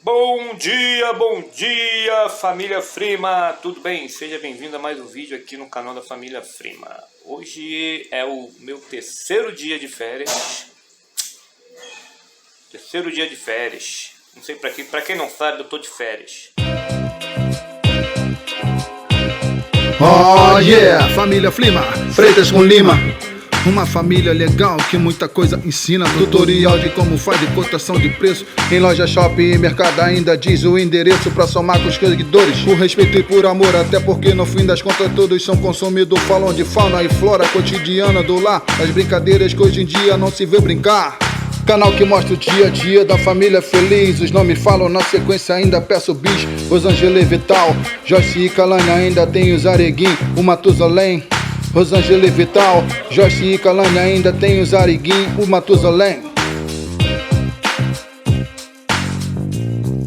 Bom dia, família Frima, tudo bem? Seja bem-vindo a mais um vídeo aqui no canal da família Frima. Hoje é o meu terceiro dia de férias. Não sei pra quem não sabe, eu tô de férias. Oh yeah, família Frima, Freitas com Lima. Uma família legal que muita coisa ensina. Tutorial de como faz de cotação de preço. Em loja, shopping e mercado ainda diz o endereço pra somar com os seguidores. Por respeito e por amor, até porque no fim das contas todos são consumidores. Falam de fauna e flora cotidiana do lar. As brincadeiras que hoje em dia não se vê brincar. Canal que mostra o dia a dia da família feliz. Os nomes falam na sequência, ainda peço bis. Rosângela e Vital, Joyce e Kalani, ainda tem o Zareguim, o Matusalém. Rosângela e Vital, Joyce e Kalani, ainda tem o Zareguim, o Matusalém.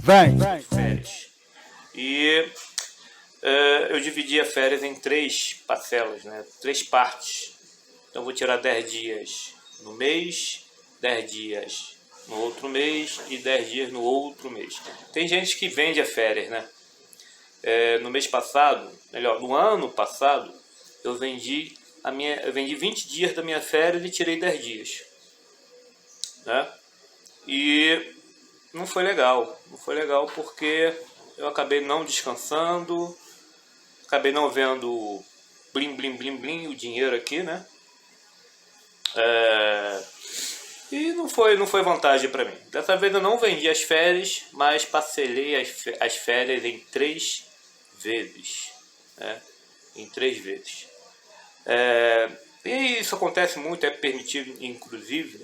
Vem! Férias. E eu dividi a férias em três parcelas, né? 3 partes. Então eu vou tirar 10 dias no mês, 10 dias no outro mês e 10 dias no outro mês. Tem gente que vende a férias, né? No mês passado, no ano passado, eu vendi 20 dias da minha férias e tirei 10 dias, né? E não foi legal porque eu acabei não descansando, acabei não vendo blim blim blim blim, o dinheiro aqui, né? E não foi vantagem para mim. Dessa vez eu não vendi as férias, mas parcelei as férias em 3 vezes, né? Em 3 vezes. E isso acontece muito, é permitido inclusive,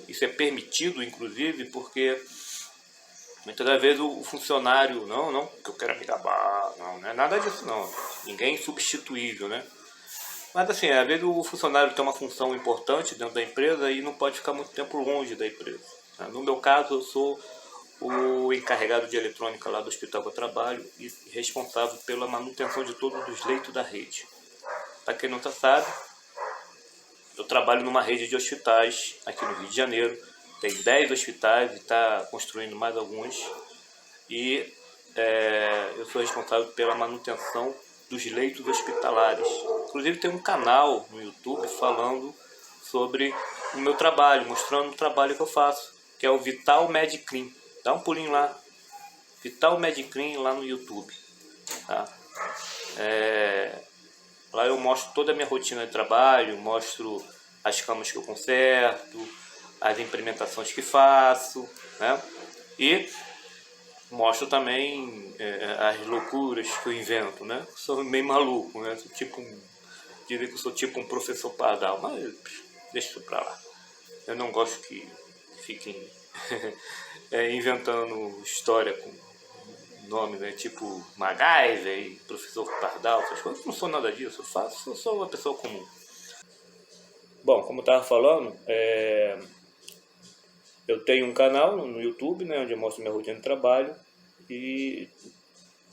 porque muitas das vezes o funcionário, não que eu quero me gabar, não é nada disso não, ninguém é insubstituível, né? Mas assim, às vezes o funcionário tem uma função importante dentro da empresa e não pode ficar muito tempo longe da empresa. No meu caso, eu sou o encarregado de eletrônica lá do hospital que eu trabalho e responsável pela manutenção de todos os leitos da rede. Para quem não sabe, eu trabalho numa rede de hospitais aqui no Rio de Janeiro. Tem 10 hospitais e está construindo mais alguns. E eu sou responsável pela manutenção dos leitos hospitalares. Inclusive tem um canal no YouTube falando sobre o meu trabalho, mostrando o trabalho que eu faço, que é o Vital Mediclean. Dá um pulinho lá, Vital Mediclean lá no YouTube, tá? Lá eu mostro toda a minha rotina de trabalho, mostro as camas que eu conserto, as implementações que faço, né? E mostro também as loucuras que eu invento, né? Sou meio maluco, né? Diria que eu sou tipo um professor Pardal, mas deixa isso pra lá. Eu não gosto que fiquem inventando história com nome, né? Tipo MacGyver e professor Pardal, essas coisas. Eu não sou nada disso, eu sou uma pessoa comum. Bom, como eu estava falando, eu tenho um canal no YouTube, né, onde eu mostro minha rotina de trabalho e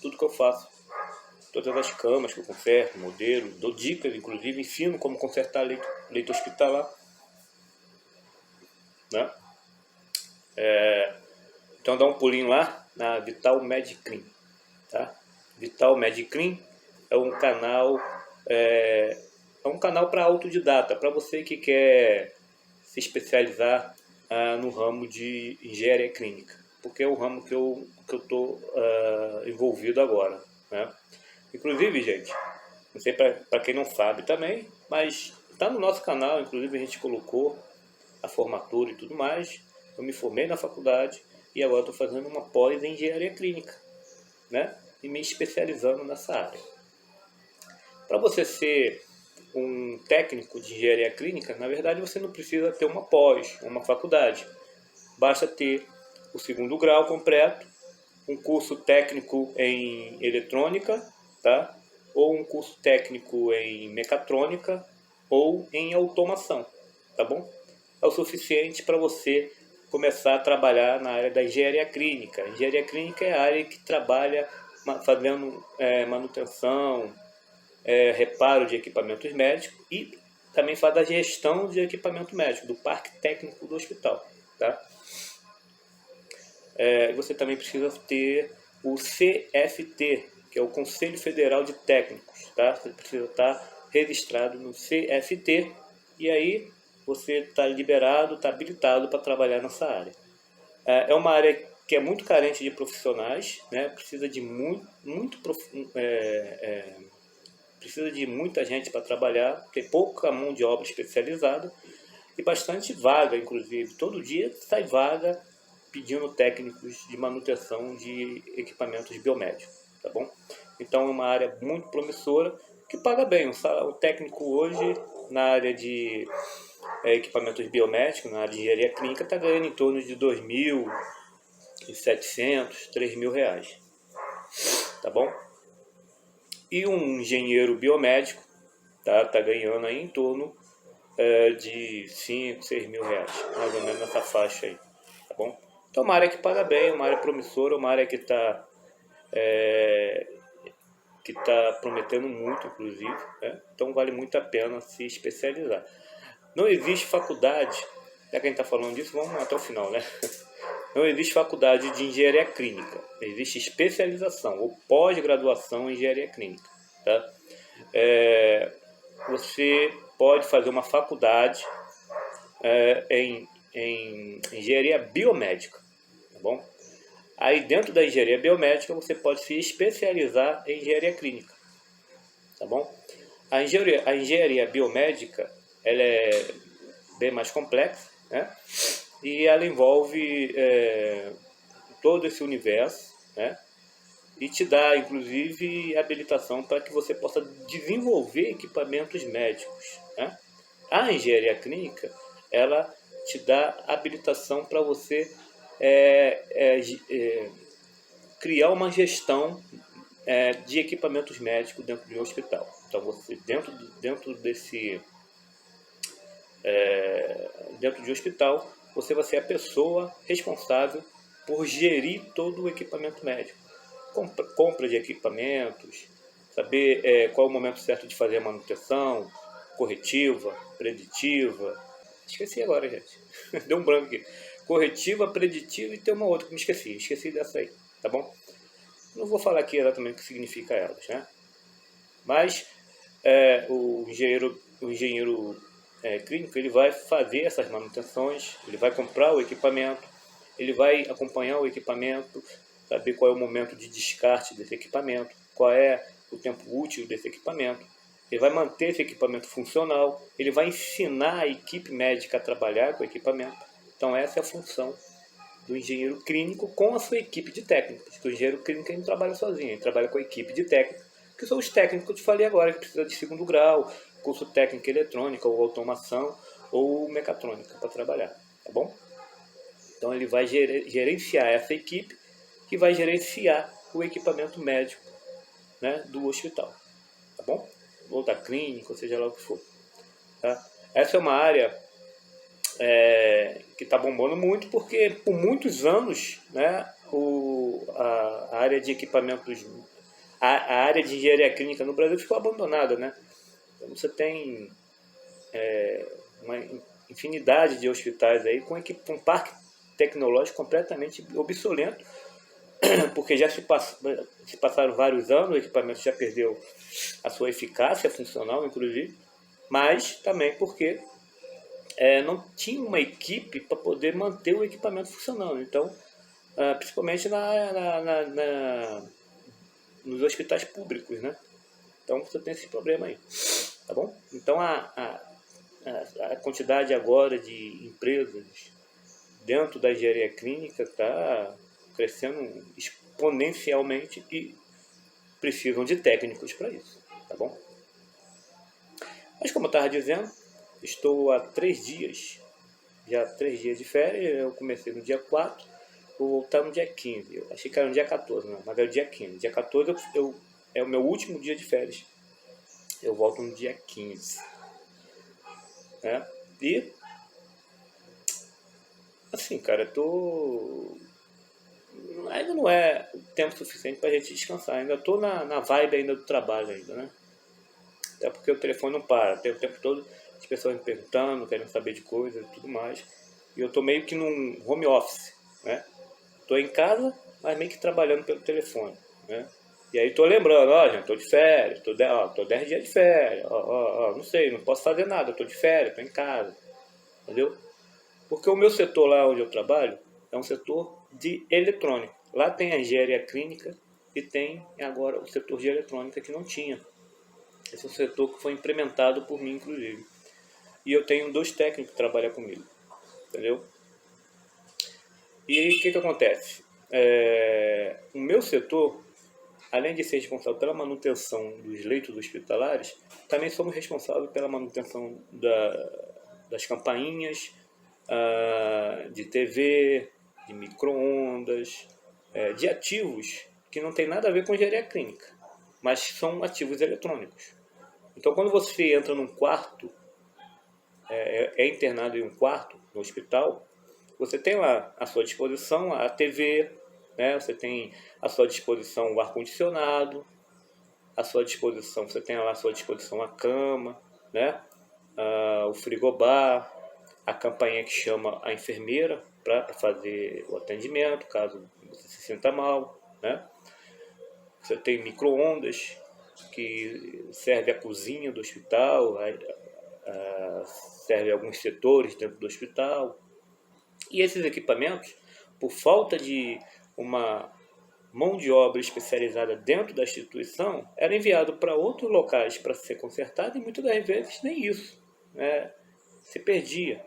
tudo que eu faço. Todas as camas que eu conserto, modelo, dou dicas, inclusive ensino como consertar leito hospitalar, né? Então dá um pulinho lá na Vital Mediclean, tá? Vital Mediclean é um canal para autodidata, para você que quer se especializar no ramo de engenharia clínica, porque é o ramo que eu estou envolvido agora, né? Inclusive, gente, não sei para quem não sabe também, mas está no nosso canal, inclusive a gente colocou a formatura e tudo mais. Eu me formei na faculdade e agora estou fazendo uma pós em engenharia clínica, né? E me especializando nessa área. Para você ser um técnico de engenharia clínica, na verdade você não precisa ter uma pós, uma faculdade. Basta ter o 2º grau completo, um curso técnico em eletrônica, tá? Ou um curso técnico em mecatrônica ou em automação, tá bom? É o suficiente para você começar a trabalhar na área da engenharia clínica. A engenharia clínica é a área que trabalha fazendo manutenção, reparo de equipamentos médicos e também faz a gestão de equipamento médico, do parque técnico do hospital, tá? Você também precisa ter o CFT, que é o Conselho Federal de Técnicos, tá? Você precisa estar registrado no CFT e aí você está liberado, está habilitado para trabalhar nessa área. É uma área que é muito carente de profissionais, né? Precisa de precisa de muita gente para trabalhar, tem pouca mão de obra especializada e bastante vaga, inclusive. Todo dia sai vaga pedindo técnicos de manutenção de equipamentos biomédicos, tá bom? Então é uma área muito promissora que paga bem. O técnico hoje na área de equipamentos biomédicos, na área de engenharia clínica, está ganhando em torno de R$ 2.700, R$ 3.000, tá bom? E um engenheiro biomédico tá ganhando aí em torno de R$ 5.000, R$ 6.000, mais ou menos nessa faixa aí, tá bom? Então uma área que paga bem, uma área promissora, uma área que está prometendo muito, inclusive, né? Então vale muito a pena se especializar. Não existe faculdade, já que a gente está falando disso, vamos até o final, né? Não existe faculdade de engenharia clínica, existe especialização ou pós-graduação em engenharia clínica, tá? Você pode fazer uma faculdade em engenharia biomédica, tá bom? Aí dentro da engenharia biomédica você pode se especializar em engenharia clínica, tá bom? A engenharia biomédica ela é bem mais complexa, né? E ela envolve todo esse universo, né? E te dá, inclusive, habilitação para que você possa desenvolver equipamentos médicos, né? A engenharia clínica, ela te dá habilitação para você criar uma gestão de equipamentos médicos dentro de um hospital. Então, você dentro de um hospital, você vai ser a pessoa responsável por gerir todo o equipamento médico. Compra de equipamentos, saber qual é o momento certo de fazer a manutenção, corretiva, preditiva. Esqueci agora, gente. Deu um branco aqui. Corretiva, preditiva e tem uma outra que me esqueci. Esqueci dessa aí, tá bom? Não vou falar aqui exatamente o que significa elas, né? Mas o engenheiro clínico, ele vai fazer essas manutenções, ele vai comprar o equipamento, ele vai acompanhar o equipamento, saber qual é o momento de descarte desse equipamento, qual é o tempo útil desse equipamento, ele vai manter esse equipamento funcional, ele vai ensinar a equipe médica a trabalhar com o equipamento. Então essa é a função do engenheiro clínico com a sua equipe de técnicos. O engenheiro clínico não trabalha sozinho, ele trabalha com a equipe de técnicos, que são os técnicos que eu te falei agora, que precisa de 2º grau, curso técnico eletrônica, ou automação, ou mecatrônica para trabalhar, tá bom? Então ele vai gerenciar essa equipe, que vai gerenciar o equipamento médico, né, do hospital, tá bom? Ou da clínica, ou seja lá o que for. Tá? Essa é uma área que está bombando muito, porque por muitos anos, né, a área de equipamentos, a área de engenharia clínica no Brasil ficou abandonada, né? Então você tem uma infinidade de hospitais aí com um parque tecnológico completamente obsoleto, porque já se passaram vários anos, o equipamento já perdeu a sua eficácia funcional, inclusive, mas também porque não tinha uma equipe para poder manter o equipamento funcionando. Então, principalmente nos hospitais públicos, né? Então você tem esse problema aí, tá bom? Então a quantidade agora de empresas dentro da engenharia clínica está crescendo exponencialmente e precisam de técnicos para isso, tá bom? Mas como eu estava dizendo, estou há 3 dias, já 3 dias de férias. Eu comecei no dia 4, vou voltar no dia 15. Eu achei que era no dia 14, não, mas é o dia 15. Dia 14 é o meu último dia de férias. Eu volto no dia 15. Né? E, assim, cara, ainda não é tempo suficiente pra gente descansar. Ainda tô na vibe ainda do trabalho ainda, né? Até porque o telefone não para. Tem o tempo todo as pessoas me perguntando, querendo saber de coisas e tudo mais. E eu tô meio que num home office, né? estou em casa, mas meio que trabalhando pelo telefone, né? E aí estou lembrando, ó, gente, estou de férias, tô 10 dias de férias, não sei, não posso fazer nada, estou de férias, estou em casa, entendeu? Porque o meu setor lá onde eu trabalho é um setor de eletrônica. Lá tem a engenharia clínica e tem agora o setor de eletrônica que não tinha. Esse é um setor que foi implementado por mim, inclusive. E eu tenho 2 técnicos que trabalham comigo, entendeu? E aí o que acontece? O meu setor, além de ser responsável pela manutenção dos leitos hospitalares, também somos responsáveis pela manutenção das campainhas, de TV, de micro-ondas, de ativos que não tem nada a ver com engenharia clínica, mas são ativos eletrônicos. Então, quando você entra num quarto, é internado em um quarto no hospital, você tem lá à sua disposição a TV, né? Você tem à sua disposição o ar-condicionado, à sua disposição, você tem lá à sua disposição a cama, né? O frigobar, a campainha que chama a enfermeira para fazer o atendimento, caso você se sinta mal, né? Você tem micro-ondas, que serve a cozinha do hospital, serve a alguns setores dentro do hospital. E esses equipamentos, por falta de uma mão de obra especializada dentro da instituição, era enviado para outros locais para ser consertado e muitas das vezes nem isso, né, se perdia.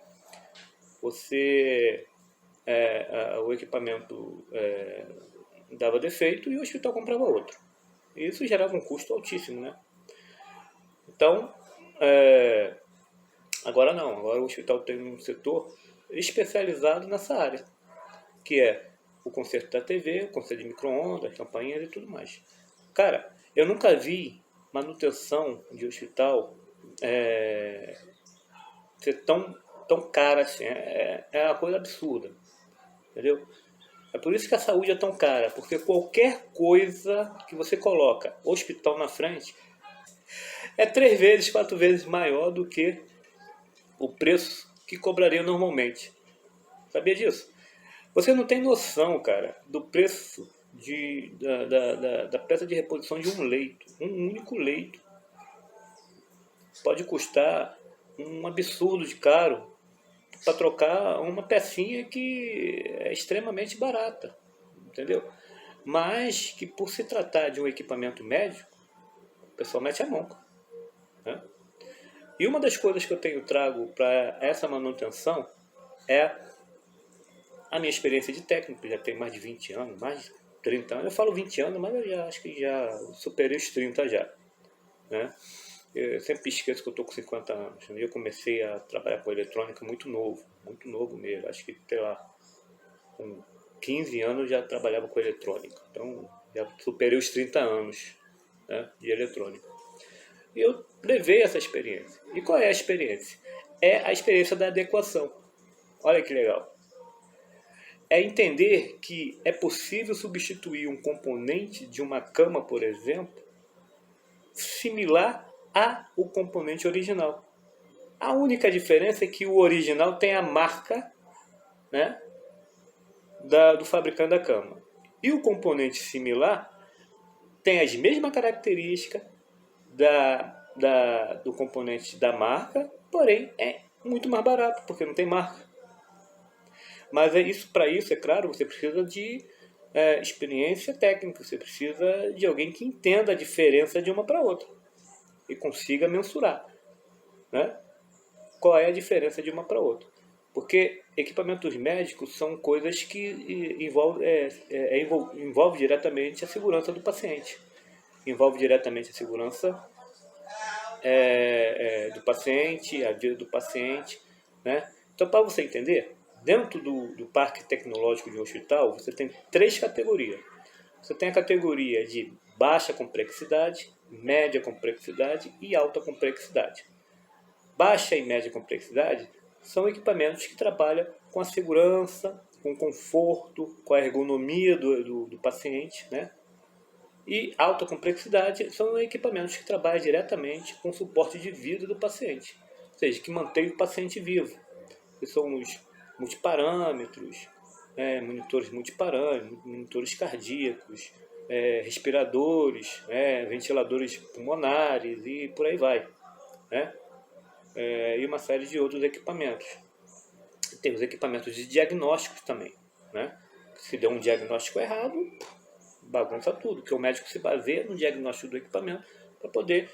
O equipamento dava defeito e o hospital comprava outro. E isso gerava um custo altíssimo, né? Então, agora não. Agora o hospital tem um setor especializado nessa área, que é o conserto da TV, o conserto de micro-ondas, campainhas e tudo mais. Cara, eu nunca vi manutenção de hospital ser tão cara assim. É uma coisa absurda, entendeu? É por isso que a saúde é tão cara, porque qualquer coisa que você coloca hospital na frente é 3 vezes, 4 vezes maior do que o preço que cobraria normalmente. Sabia disso? Você não tem noção, cara, do preço da peça de reposição de um leito. Um único leito pode custar um absurdo de caro para trocar uma pecinha que é extremamente barata, entendeu? Mas que, por se tratar de um equipamento médico, o pessoal mete a mão, né? E uma das coisas que eu trago para essa manutenção é a minha experiência de técnico. Já tem mais de 20 anos, mais de 30 anos. Eu falo 20 anos, mas eu acho que já superei os 30 já, né? Eu sempre esqueço que eu estou com 50 anos. Eu comecei a trabalhar com eletrônica muito novo mesmo. Acho que, sei lá, com 15 anos já trabalhava com eletrônica. Então, já superei os 30 anos, né, de eletrônica. E eu levei essa experiência. E qual é a experiência? É a experiência da adequação. Olha que legal. É entender que é possível substituir um componente de uma cama, por exemplo, similar ao componente original. A única diferença é que o original tem a marca, né, do fabricante da cama. E o componente similar tem as mesmas características do componente da marca, porém é muito mais barato, porque não tem marca. Mas para isso, é claro, você precisa de experiência técnica, você precisa de alguém que entenda a diferença de uma para outra e consiga mensurar, né, qual é a diferença de uma para outra. Porque equipamentos médicos são coisas que envolve diretamente a segurança do paciente. Envolve diretamente a segurança do paciente, a vida do paciente, né? Então, para você entender, dentro do parque tecnológico de um hospital, você tem 3 categorias. Você tem a categoria de baixa complexidade, média complexidade e alta complexidade. Baixa e média complexidade são equipamentos que trabalham com a segurança, com o conforto, com a ergonomia do paciente, né? E alta complexidade são equipamentos que trabalham diretamente com o suporte de vida do paciente, ou seja, que mantém o paciente vivo, que são os multiparâmetros, monitores multiparâmetros, monitores cardíacos, respiradores, ventiladores pulmonares e por aí vai, né? E uma série de outros equipamentos. Tem os equipamentos de diagnósticos também, né? Se der um diagnóstico errado, bagunça tudo, porque o médico se baseia no diagnóstico do equipamento para poder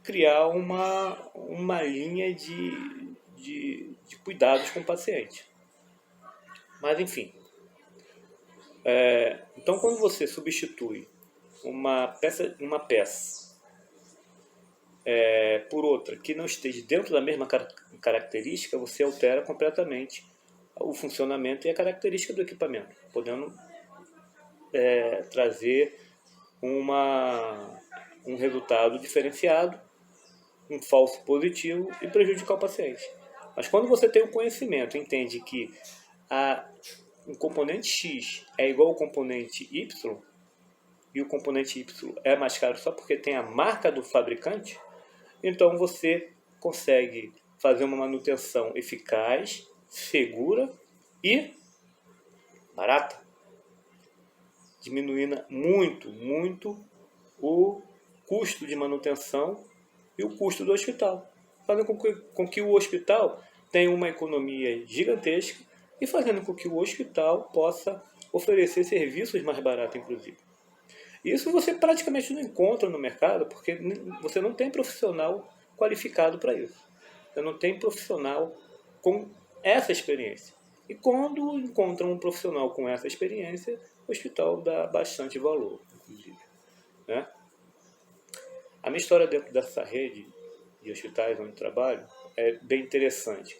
criar uma linha de cuidados com o paciente. Mas, enfim. Então, quando você substitui uma peça por outra que não esteja dentro da mesma característica, você altera completamente o funcionamento e a característica do equipamento, podendo trazer um resultado diferenciado, um falso positivo e prejudicar o paciente. Mas quando você tem o conhecimento, entende que um componente X é igual ao componente Y, e o componente Y é mais caro só porque tem a marca do fabricante, então você consegue fazer uma manutenção eficaz, segura e barata, diminuindo muito, muito o custo de manutenção e o custo do hospital, fazendo com que o hospital tenha uma economia gigantesca e fazendo com que o hospital possa oferecer serviços mais baratos, inclusive. Isso você praticamente não encontra no mercado, porque você não tem profissional qualificado para isso. Você não tem profissional com essa experiência. E quando encontra um profissional com essa experiência, o hospital dá bastante valor, inclusive, né? A minha história dentro dessa rede de hospitais onde trabalho é bem interessante.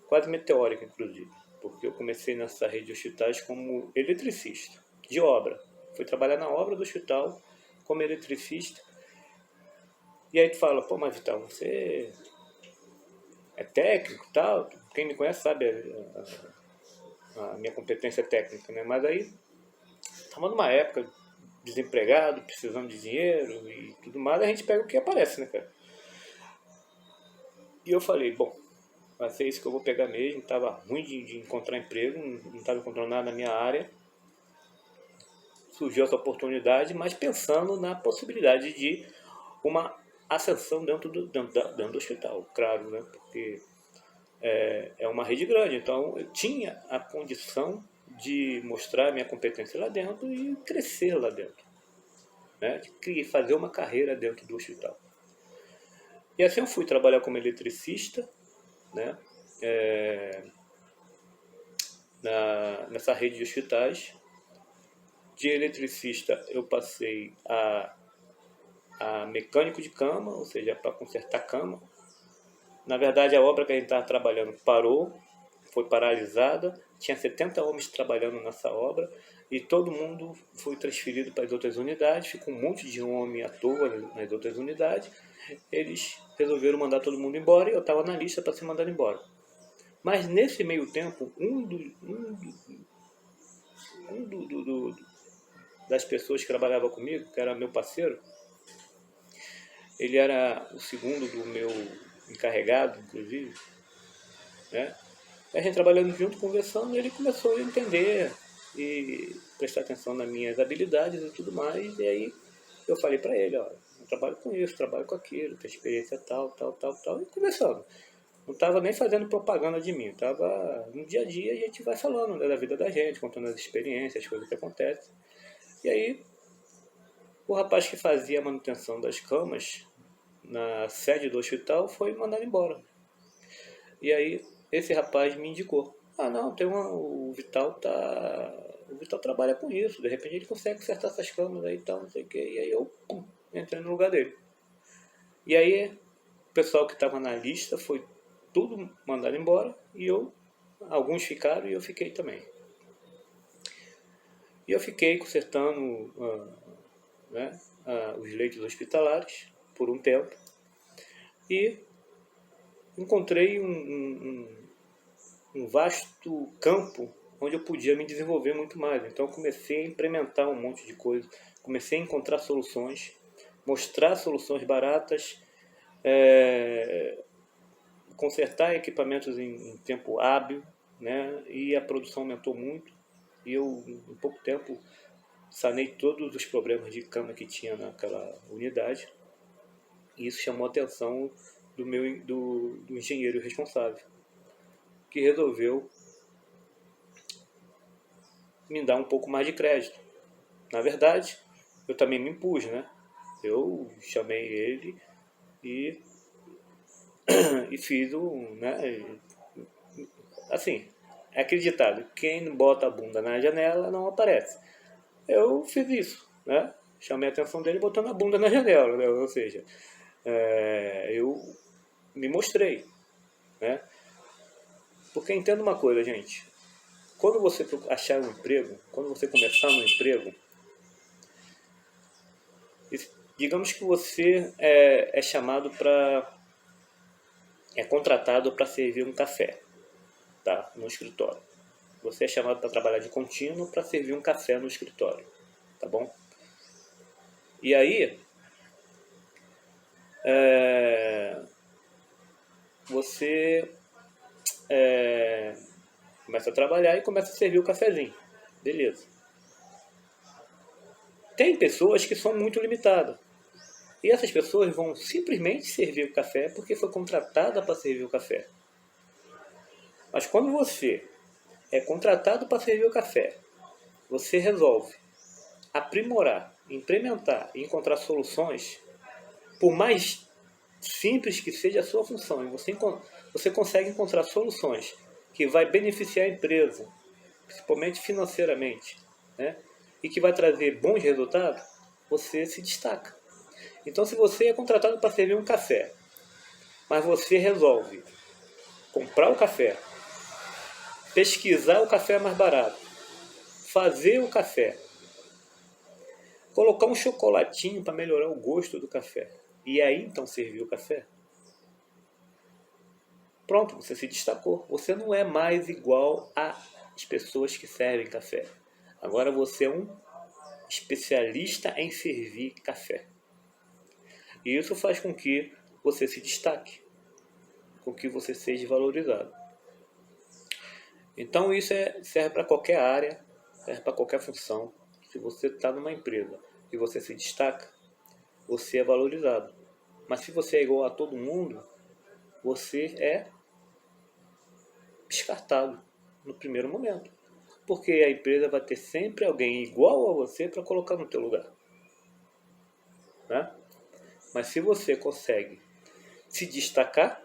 Quase meteórica, inclusive, porque eu comecei nessa rede de hospitais como eletricista, de obra. Fui trabalhar na obra do hospital como eletricista. E aí tu fala, pô, mas Vital, você é técnico e tal? Quem me conhece sabe a minha competência técnica, né? Mas aí, estava numa época desempregado, precisando de dinheiro e tudo mais, a gente pega o que aparece, né, cara? E eu falei, bom, vai ser isso que eu vou pegar mesmo. Estava ruim de encontrar emprego, não estava encontrando nada na minha área. Surgiu essa oportunidade, mas pensando na possibilidade de uma ascensão dentro do hospital, claro, né? Porque é uma rede grande, então eu tinha a condição de mostrar minha competência lá dentro e crescer lá dentro, né? De fazer uma carreira dentro do hospital. E assim eu fui trabalhar como eletricista, né? Nessa rede de hospitais. De eletricista eu passei a mecânico de cama, ou seja, para consertar cama. Na verdade, a obra que a gente estava trabalhando parou, foi paralisada, tinha 70 homens trabalhando nessa obra e todo mundo foi transferido para as outras unidades, ficou um monte de homem à toa nas outras unidades. Eles resolveram mandar todo mundo embora e eu estava na lista para ser mandado embora. Mas nesse meio tempo, das pessoas que trabalhava comigo, que era meu parceiro, ele era o segundo do meu encarregado, inclusive, né? A gente trabalhando junto, conversando, e ele começou a entender e prestar atenção nas minhas habilidades e tudo mais. E aí eu falei para ele, ó, eu trabalho com isso, trabalho com aquilo, tenho experiência tal, e conversando. Não estava nem fazendo propaganda de mim, estava no dia a dia, a gente vai falando, né, da vida da gente, contando as experiências, as coisas que acontecem. E aí o rapaz que fazia a manutenção das camas na sede do hospital foi mandado embora. E aí esse rapaz me indicou. Ah, não, o Vital trabalha com isso, de repente ele consegue consertar essas camas aí e tal, não sei o que. E aí eu entrei no lugar dele. E aí o pessoal que estava na lista foi tudo mandado embora e alguns ficaram e eu fiquei também. E eu fiquei consertando os leitos hospitalares por um tempo e encontrei um vasto campo onde eu podia me desenvolver muito mais. Então eu comecei a implementar um monte de coisa, comecei a encontrar soluções, mostrar soluções baratas, consertar equipamentos em tempo hábil, né? E a produção aumentou muito. E eu, em pouco tempo, sanei todos os problemas de cama que tinha naquela unidade. E isso chamou a atenção do engenheiro responsável, que resolveu me dar um pouco mais de crédito. Na verdade, eu também me impus, né? Eu chamei ele e, e fiz né? Assim, é acreditado, quem bota a bunda na janela não aparece. Eu fiz isso, né? Chamei a atenção dele botando a bunda na janela, né? Ou seja, eu me mostrei, né? Porque entenda uma coisa, gente. Quando você achar um emprego, quando você começar no emprego, digamos que você é chamado é contratado para servir um café, tá? No escritório. Você é chamado para trabalhar de contínuo para servir um café no escritório, tá bom? E aí, você começa a trabalhar e começa a servir o cafezinho, beleza? Tem pessoas que são muito limitadas. E essas pessoas vão simplesmente servir o café porque foi contratada para servir o café. Mas quando você é contratado para servir o café, você resolve aprimorar, implementar e encontrar soluções, por mais simples que seja a sua função, e você consegue encontrar soluções que vai beneficiar a empresa, principalmente financeiramente, né? E que vai trazer bons resultados, você se destaca. Então, se você é contratado para servir um café, mas você resolve comprar o café, pesquisar o café mais barato, fazer o café, colocar um chocolatinho para melhorar o gosto do café, e aí então servir o café, pronto, você se destacou. Você não é mais igual às pessoas que servem café. Agora você é um especialista em servir café. E isso faz com que você se destaque, com que você seja valorizado. Então isso serve para qualquer área, serve para qualquer função. Se você está numa empresa e você se destaca, você é valorizado. Mas se você é igual a todo mundo, você é descartado no primeiro momento. Porque a empresa vai ter sempre alguém igual a você para colocar no teu lugar, né? Mas se você consegue se destacar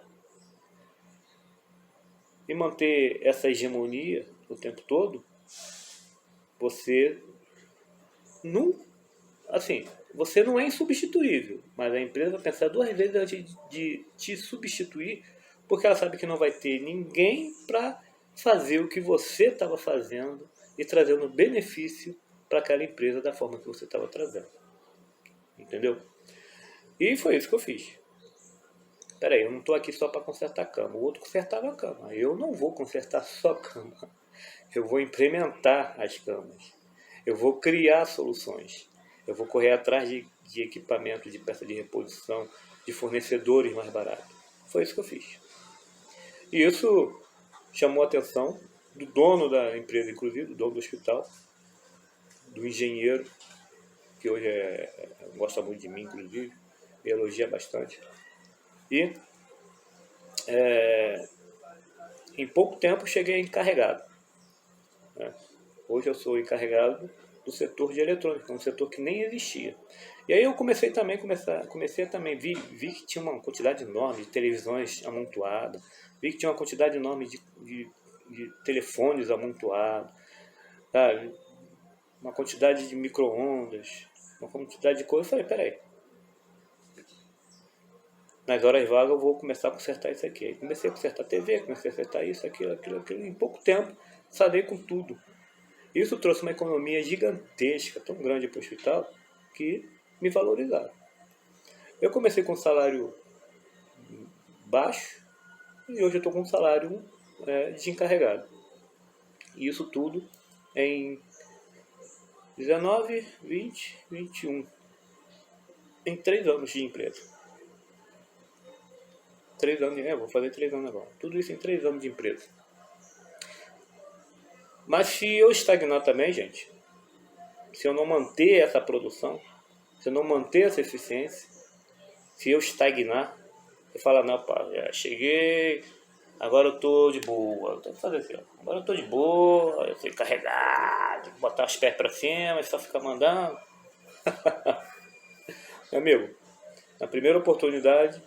e manter essa hegemonia o tempo todo, você você não é insubstituível, mas a empresa vai pensar duas vezes antes de te substituir, porque ela sabe que não vai ter ninguém para fazer o que você estava fazendo e trazendo benefício para aquela empresa da forma que você estava trazendo. Entendeu? E foi isso que eu fiz. Peraí, eu não estou aqui só para consertar a cama. O outro consertava a cama. Eu não vou consertar só a cama. Eu vou implementar as camas. Eu vou criar soluções. Eu vou correr atrás de equipamento, de peça de reposição, de fornecedores mais baratos. Foi isso que eu fiz. E isso chamou a atenção do dono da empresa, inclusive, do dono do hospital, do engenheiro, que hoje gosta muito de mim, inclusive, me elogia bastante. E em pouco tempo cheguei encarregado, né? Hoje eu sou encarregado do setor de eletrônica, um setor que nem existia. E aí eu comecei a também vi que tinha uma quantidade enorme de televisões amontoadas, vi que tinha uma quantidade enorme de telefones amontoados, sabe? Uma quantidade de micro-ondas, uma quantidade de coisas. Eu falei, peraí, nas horas vagas eu vou começar a consertar isso aqui. Aí comecei a consertar a TV, comecei a consertar isso, aquilo. Em pouco tempo, sarei com tudo. Isso trouxe uma economia gigantesca, tão grande para o hospital, que me valorizaram. Eu comecei com um salário baixo e hoje eu estou com um salário de encarregado. E isso tudo em 19, 20, 21. Em 3 anos de empresa. 3 anos, vou fazer 3 anos agora. Tudo isso em 3 anos de empresa. Mas se eu estagnar também, gente, se eu não manter essa produção, se eu não manter essa eficiência, se eu estagnar, eu falo, não, pá, já cheguei, agora eu tô de boa. Eu tenho que fazer assim, ó. Agora eu tô de boa, eu tenho que carregar, tenho que botar os pés pra cima e só ficar mandando. Meu amigo, na primeira oportunidade,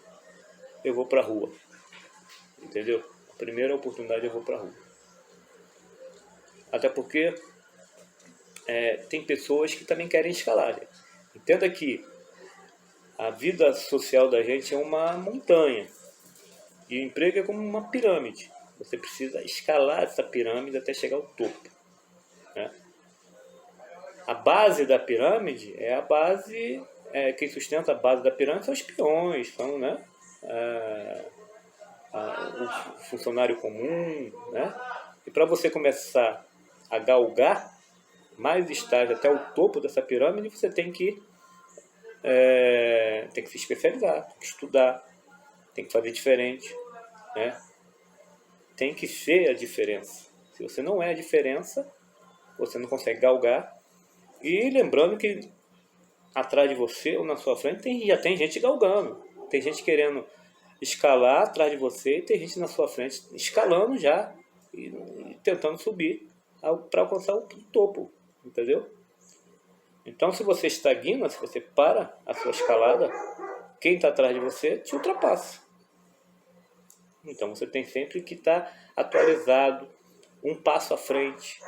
eu vou pra rua. Entendeu? Na primeira oportunidade, eu vou pra rua. Até porque tem pessoas que também querem escalar. Gente. Entenda que a vida social da gente é uma montanha. E o emprego é como uma pirâmide. Você precisa escalar essa pirâmide até chegar ao topo. Né? A base da pirâmide é a base... quem sustenta a base da pirâmide são os peões, são, né? O funcionário comum, né? E para você começar a galgar mais estágio até o topo dessa pirâmide, você tem que se especializar, tem que estudar, tem que fazer diferente, né? Tem que ser a diferença. Se você não é a diferença, você não consegue galgar. E lembrando que atrás de você ou na sua frente já tem gente galgando, tem gente querendo escalar atrás de você e tem gente na sua frente escalando já e tentando subir para alcançar o topo, entendeu? Então, se você estagna, se você para a sua escalada, quem está atrás de você te ultrapassa. Então, você tem sempre que estar atualizado, um passo à frente,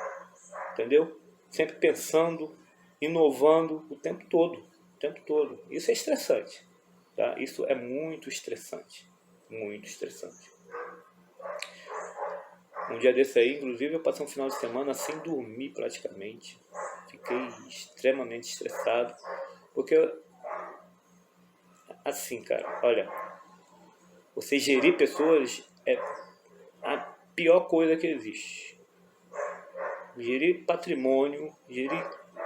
entendeu? Sempre pensando, inovando o tempo todo, o tempo todo. Isso é estressante, tá? Isso é muito estressante, muito estressante. Um dia desse aí, inclusive, eu passei um final de semana sem dormir praticamente. Fiquei extremamente estressado, porque, assim, cara, olha, você gerir pessoas é a pior coisa que existe. Gerir patrimônio,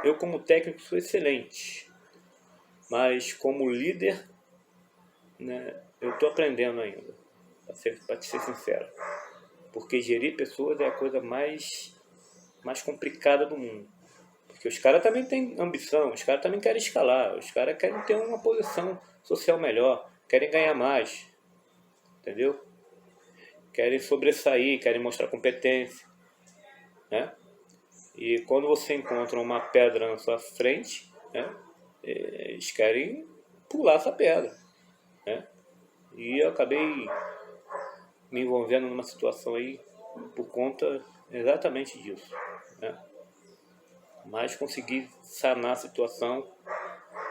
eu como técnico sou excelente, mas como líder, né, eu estou aprendendo ainda, para te ser sincero. Porque gerir pessoas é a coisa mais complicada do mundo. Porque os caras também têm ambição, os caras também querem escalar, os caras querem ter uma posição social melhor, querem ganhar mais, entendeu? Querem sobressair, querem mostrar competência, né? E quando você encontra uma pedra na sua frente, né, eles querem pular essa pedra, né? E eu acabei me envolvendo numa situação aí por conta exatamente disso, né? Mas consegui sanar a situação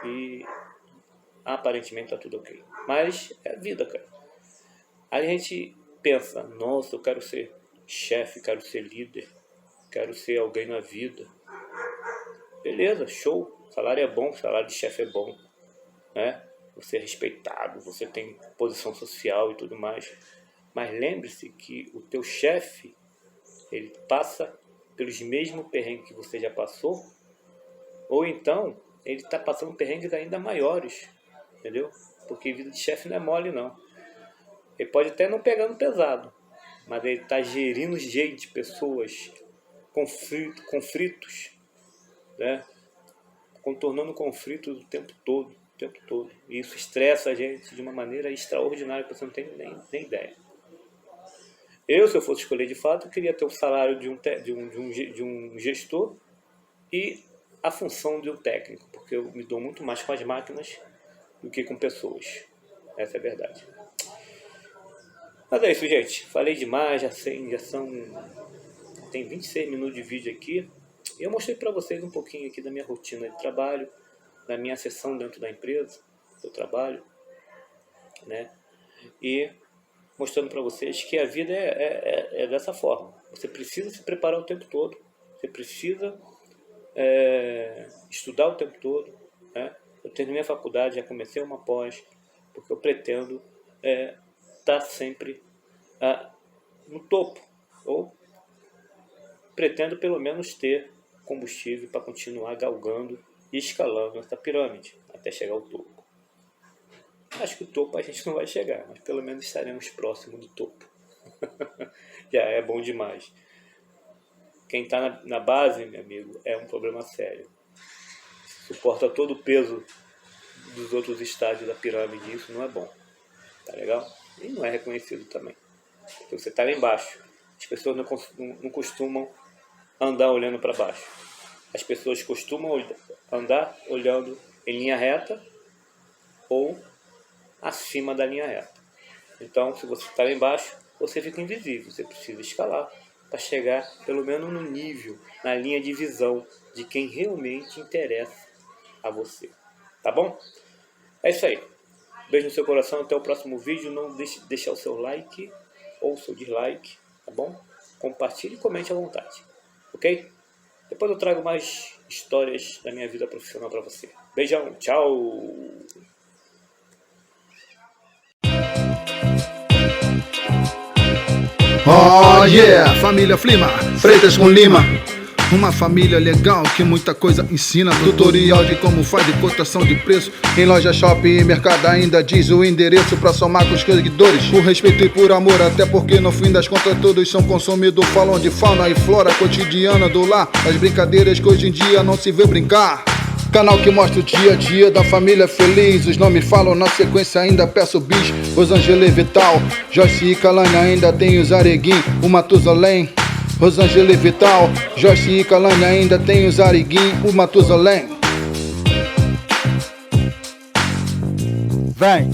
e aparentemente tá tudo ok. Mas é vida, cara. Aí a gente pensa, nossa, eu quero ser chefe, quero ser líder, quero ser alguém na vida. Beleza, show. Salário é bom, salário de chefe é bom, né? Você é respeitado, você tem posição social e tudo mais. Mas lembre-se que o teu chefe, ele passa pelos mesmos perrengues que você já passou, ou então ele está passando perrengues ainda maiores, entendeu? Porque vida de chefe não é mole, não. Ele pode até não pegando pesado, mas ele está gerindo gente, pessoas, conflitos, né? Contornando conflitos o tempo todo, o tempo todo. E isso estressa a gente de uma maneira extraordinária que você não tem nem ideia. Eu, se eu fosse escolher de fato, eu queria ter o salário de um gestor e a função de um técnico, porque eu me dou muito mais com as máquinas do que com pessoas. Essa é a verdade. Mas é isso, gente. Falei demais, tem 26 minutos de vídeo aqui. E eu mostrei para vocês um pouquinho aqui da minha rotina de trabalho, da minha sessão dentro da empresa, do trabalho, né? E mostrando para vocês que a vida é dessa forma. Você precisa se preparar o tempo todo. Você precisa estudar o tempo todo, né? Eu terminei a faculdade, já comecei uma pós, porque eu pretendo estar sempre no topo, ou pretendo pelo menos ter combustível para continuar galgando e escalando essa pirâmide até chegar ao topo. Acho que o topo a gente não vai chegar, mas pelo menos estaremos próximos do topo. Já é bom demais. Quem está na base, meu amigo, é um problema sério. Suporta todo o peso dos outros estágios da pirâmide, isso não é bom. Tá legal? E não é reconhecido também. Porque você está lá embaixo. As pessoas não costumam andar olhando para baixo. As pessoas costumam andar olhando em linha reta ou acima da linha reta. Então, se você está lá embaixo, você fica invisível. Você precisa escalar para chegar pelo menos no nível, na linha de visão de quem realmente interessa a você. Tá bom? É isso aí. Beijo no seu coração. Até o próximo vídeo. Não deixe de deixar o seu like ou o seu dislike. Tá bom? Compartilhe e comente à vontade. Ok? Depois eu trago mais histórias da minha vida profissional para você. Beijão. Tchau. Oh yeah, família Flima, Freitas com Lima. Uma família legal que muita coisa ensina. Tutorial de como faz de cotação de preço. Em loja, shopping e mercado ainda diz o endereço pra somar com os seguidores. Por respeito e por amor, até porque no fim das contas todos são consumidos. Falam de fauna e flora cotidiana do lar. As brincadeiras que hoje em dia não se vê brincar. Canal que mostra o dia a dia da família feliz. Os nomes falam na sequência, ainda peço bis. Rosângela e Vital, Joyce e Kalani, ainda tem os Areguim, o Matusalém. Rosângela e Vital, Joyce e Kalani, ainda tem os Areguim, o Matusalém. Vem!